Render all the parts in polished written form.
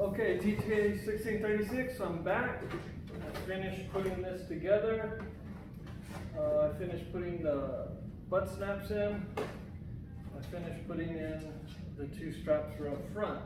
Okay, GTA 1636, I'm back. I finished putting this together. I finished putting the butt snaps in. I finished putting in the two straps for up front.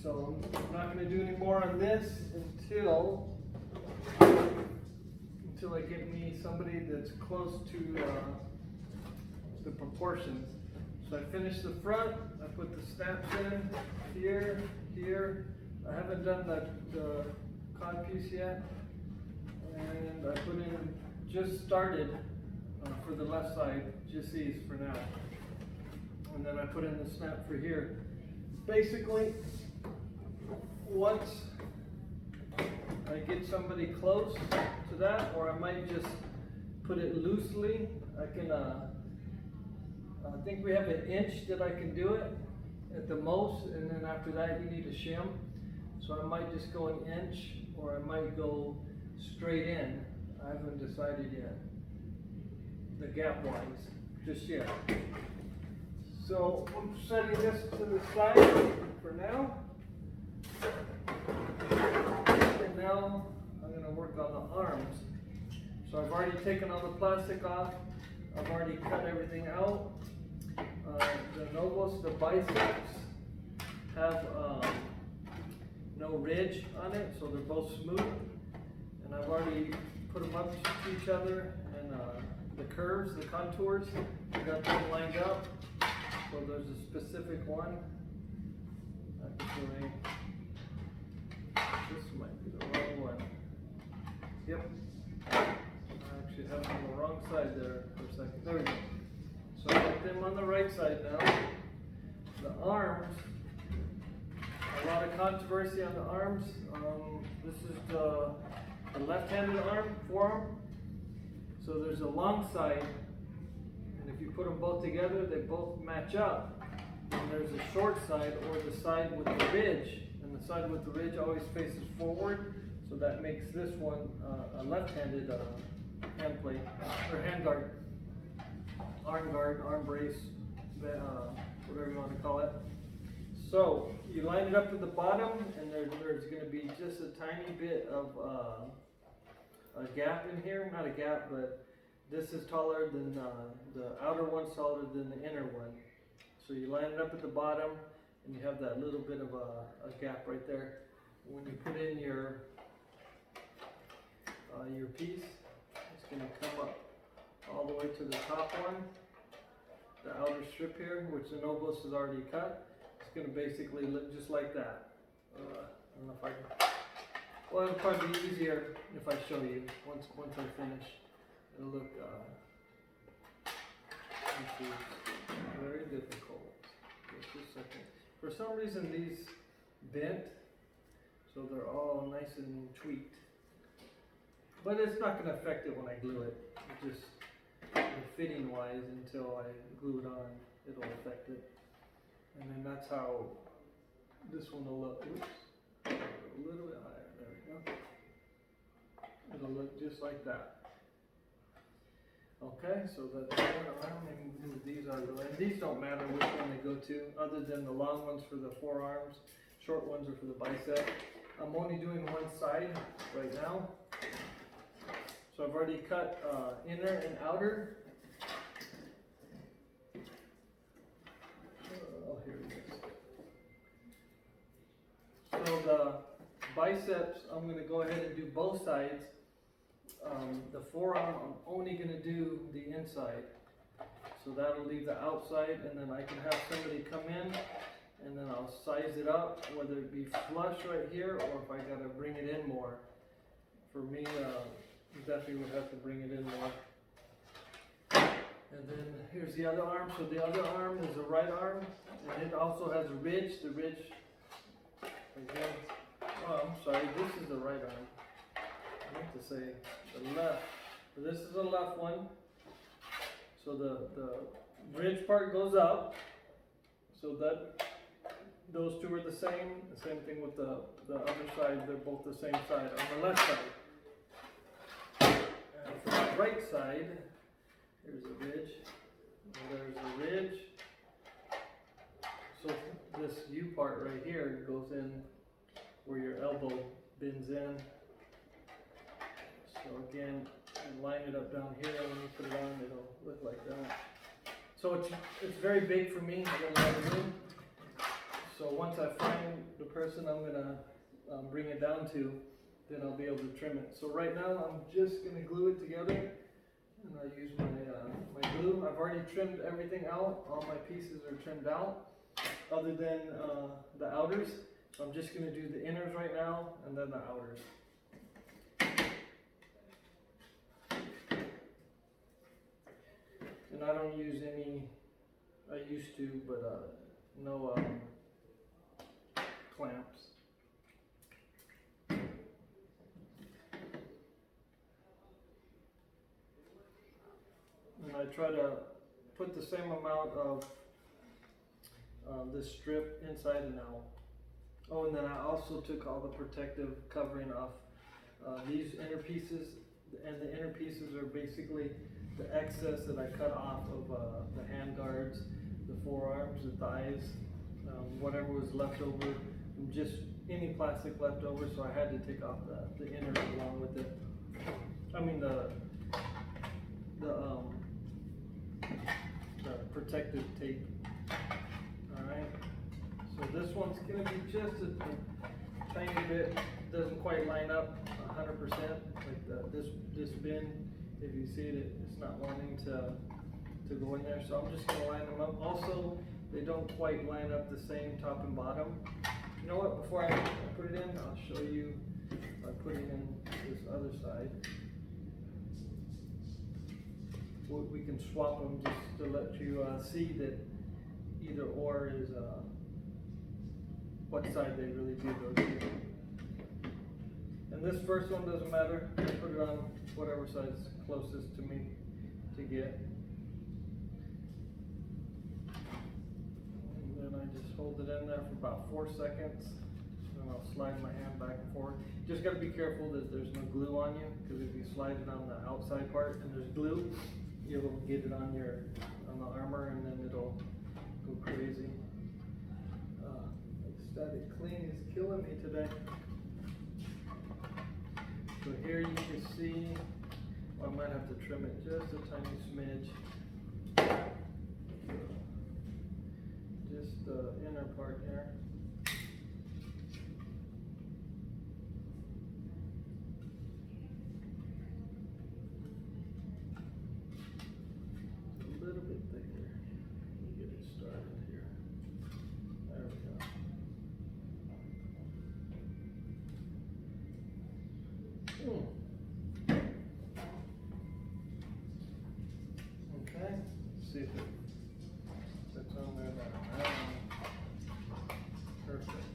So I'm not going to do any more on this until I get me somebody that's close to the proportions. So I finished the front, I put the snaps in here, here. I haven't done the cod piece yet. And I put in, just started for the left side, just these for now. And then I put in the snap for here. Basically, once I get somebody close to that, or I might just put it loosely, I can, I think we have 1 inch that I can do it at the most, and then after that you need a shim. So I might just go 1 inch, or I might go straight in. I haven't decided yet, the gap wise, just yet. So I'm setting this to the side for now. And now I'm going to work on the arms. So I've already taken all the plastic off. I've already cut everything out. The novos, the biceps, have no ridge on it, so they're both smooth. And I've already put them up to each other, and the curves, the contours, I got them lined up. So there's a specific one. Actually, this might be the wrong one. Yep. I actually have them on the wrong side there for a second. There we go. So I got them on the right side now. The arms, a lot of controversy on the arms. This is the left-handed arm, forearm. So there's a long side, and if you put them both together, they both match up. And there's a short side, or the side with the ridge, and the side with the ridge always faces forward. So that makes this one a left-handed hand plate, or hand guard. Arm guard, arm brace, whatever you want to call it. So you line it up at the bottom, and there's going to be just a tiny bit of a gap in here. Not a gap, but this is taller than the outer one's taller than the inner one. So you line it up at the bottom, and you have that little bit of a gap right there. When you put in your piece, it's going to come up all the way to the top one, the outer strip here, which the Novos is already cut. It's going to basically look just like that. I don't know if I can. Well, it'll probably be easier if I show you once I finish. It'll look very difficult. Just a second. For some reason, these bent, so they're all nice and tweaked. But it's not going to affect it when I glue it. It just fitting wise, until I glue it on, it'll affect it. And then that's how this one will look. Oops, a little bit higher. There we go. It'll look just like that. Okay, so that's one arm, and these are and these don't matter which one they go to, other than the long ones for the forearms, short ones are for the bicep. I'm only doing one side right now. So I've already cut inner and outer. Oh, here it is. So the biceps, I'm going to go ahead and do both sides. The forearm, I'm only going to do the inside. So that'll leave the outside, and then I can have somebody come in, and then I'll size it up, whether it be flush right here, or if I got to bring it in more. For me, definitely would have to bring it in more. And then here's the other arm. So the other arm is the right arm, and it also has a ridge. The ridge, again, oh, I'm sorry, this is the right arm. I meant to say the left. So this is the left one. So the ridge part goes up. So that those two are the same. The same thing with the other side. They're both the same side on the left side. For the right side, here's a ridge, and there's a ridge. So this U part part right here goes in where your elbow bends in. So again, you line it up down here, and when you put it on, it'll look like that. So it's very big for me. I got a lot of room. So once I find the person I'm gonna bring it down to, then I'll be able to trim it. So right now I'm just gonna glue it together, and I use my glue. I've already trimmed everything out. All my pieces are trimmed out, other than the outers. So I'm just gonna do the inners right now, and then the outers. And I don't use any. I used to, but no clamps. And I try to put the same amount of this strip inside and out. Oh, and then I also took all the protective covering off these inner pieces, and the inner pieces are basically the excess that I cut off of the hand guards, the forearms, the thighs, whatever was left over, just any plastic left over, so I had to take off the inners along with it. I mean the protective tape. Alright, so this one's going to be just a tiny bit, doesn't quite line up 100%, like this bin, if you see it, it's not wanting to go in there, so I'm just going to line them up. Also, they don't quite line up the same top and bottom. You know what, before I put it in, I'll show you by putting in this other side. We can swap them just to let you see that either or is what side they really do go to. And this first one doesn't matter. I put it on whatever side's closest to me to get. And then I just hold it in there for about 4 seconds. And I'll slide my hand back and forth. Just got to be careful that there's no glue on you, because if you slide it on the outside part and there's glue, you'll get it on the armor, and then it'll go crazy. Static clean is killing me today. So here you can see, well, I might have to trim it just a tiny smidge. Just the inner part here. A little bit thicker. Get it started here. There we go. Okay, let's see if it's on there now. Perfect.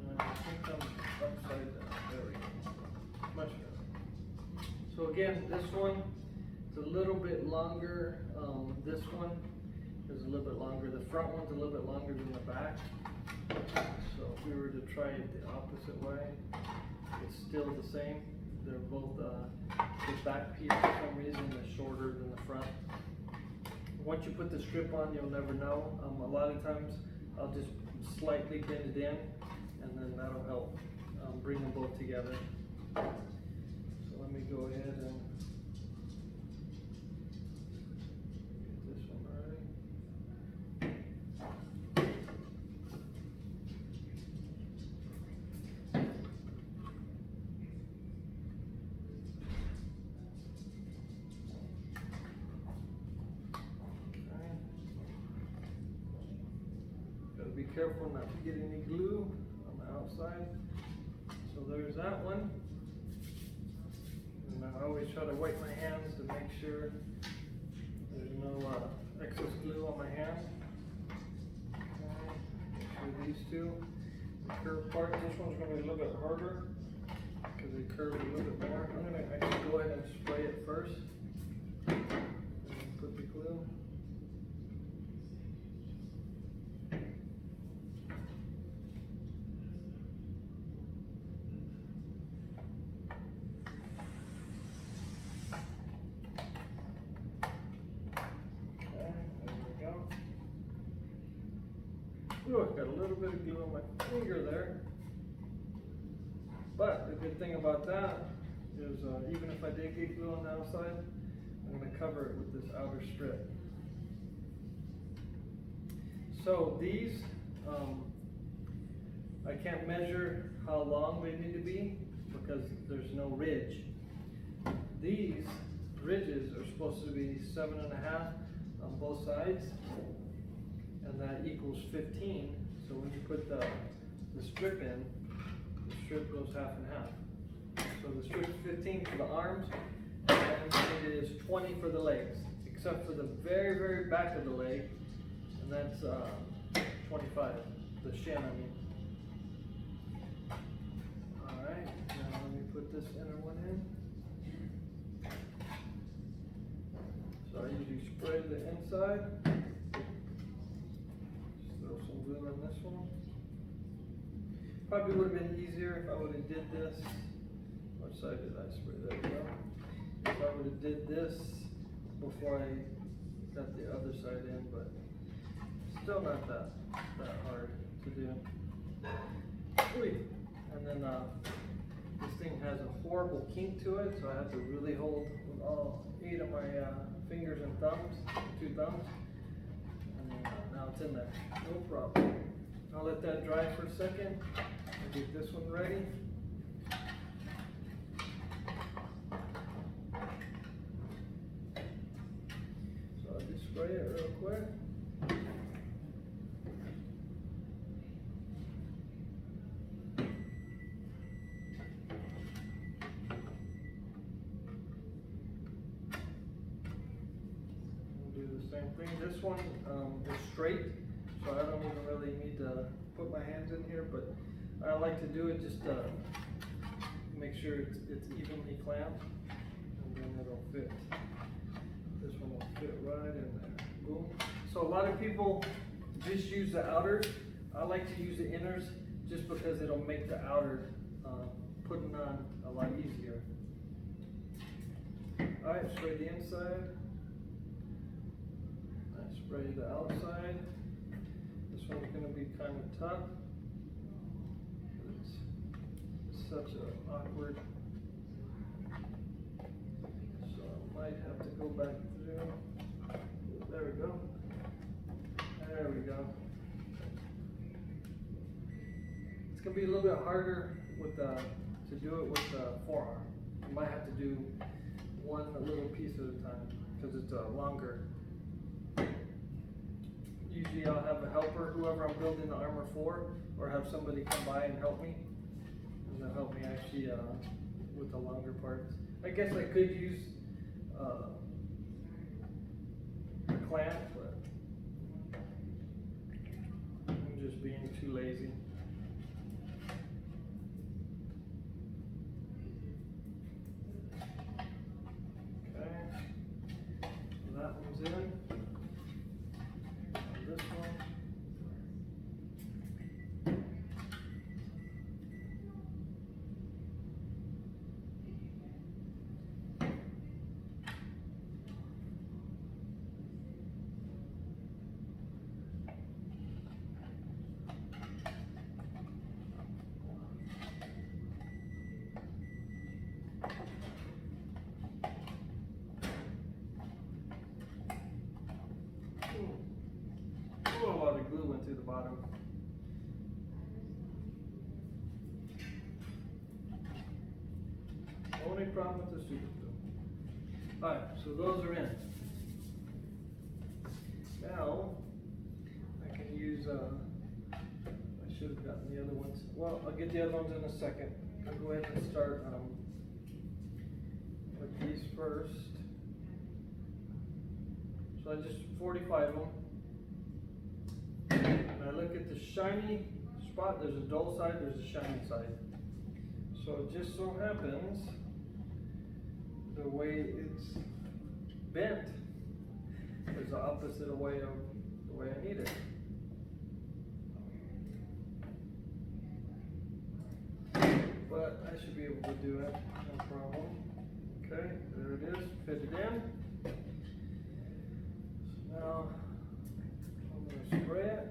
And I think I'm upside down. There we go. Much better. So again, this one is a little bit longer. This one is a little bit longer. The front one's a little bit longer than the back. So if we were to try it the opposite way, it's still the same. They're both, the back piece for some reason is shorter than the front. Once you put the strip on, you'll never know. A lot of times I'll just slightly bend it in, and then that'll help bring them both together. So let me go ahead and get this one ready. Be careful not to get any glue on the outside. So there's that one. And I always try to wipe my hands to make sure there's no excess glue on my hand. Okay. So these two, the curved part, this one's going to be a little bit harder because they curve a little bit more. I'm going to actually go ahead and spray it first. And then put the glue. Oh, I got a little bit of glue on my finger there. But the good thing about that is even if I did get glue on the outside, I'm going to cover it with this outer strip. So these, I can't measure how long they need to be because there's no ridge. These ridges are supposed to be 7.5 on both sides, and that equals 15. So when you put the strip in, the strip goes half and half. So the strip's 15 for the arms, and it is 20 for the legs, except for the very, very back of the leg, and that's 25, the shin, I mean. Alright, now let me put this inner one in. So I usually spray the inside. Just throw some glue on this one. Probably would have been easier if I would have did this. Which side did I spray? There we go. If I would have did this before I got the other side in, but still not that hard to do. And then this thing has a horrible kink to it, so I have to really hold with all 8 of my fingers and thumbs, 2 thumbs. And then now it's in there, no problem. I'll let that dry for a second. I'll get this one ready. So I'll just spray it real quick. Same thing. This one is straight, so I don't even really need to put my hands in here, but I like to do it just to make sure it's evenly clamped, and then it'll fit. This one will fit right in there. Boom. So a lot of people just use the outers. I like to use the inners just because it'll make the outer putting on a lot easier. Alright, spray the inside. Spray the outside. This one's going to be kind of tough. It's such an awkward. So I might have to go back through. There we go. There we go. It's going to be a little bit harder with to do it with the forearm. You might have to do one little piece at a time because it's longer. Usually I'll have a helper, whoever I'm building the armor for, or have somebody come by and help me. And they'll help me actually with the longer parts. I guess I could use a clamp, but I'm just being too lazy. Okay, so that one's in. This one. A lot of glue went through the bottom. Only problem with the super glue. Alright, so those are in. Now, I can use, I should have gotten the other ones. Well, I'll get the other ones in a second. I'll go ahead and start with these first. So I just 45 them. And I look at the shiny spot, there's a dull side, there's a shiny side. So it just so happens, the way it's bent is the opposite way of the way I need it. But I should be able to do it, no problem. Okay, there it is, fit it in. So now I'm going to spray it.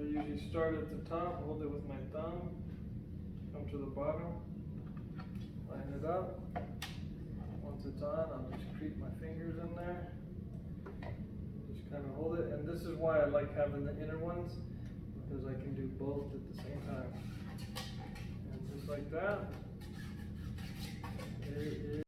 usually start at the top, hold it with my thumb, come to the bottom, line it up. Once it's on, I'll just creep my fingers in there. Just kind of hold it, and this is why I like having the inner ones, because I can do both at the same time. And just like that, there it is.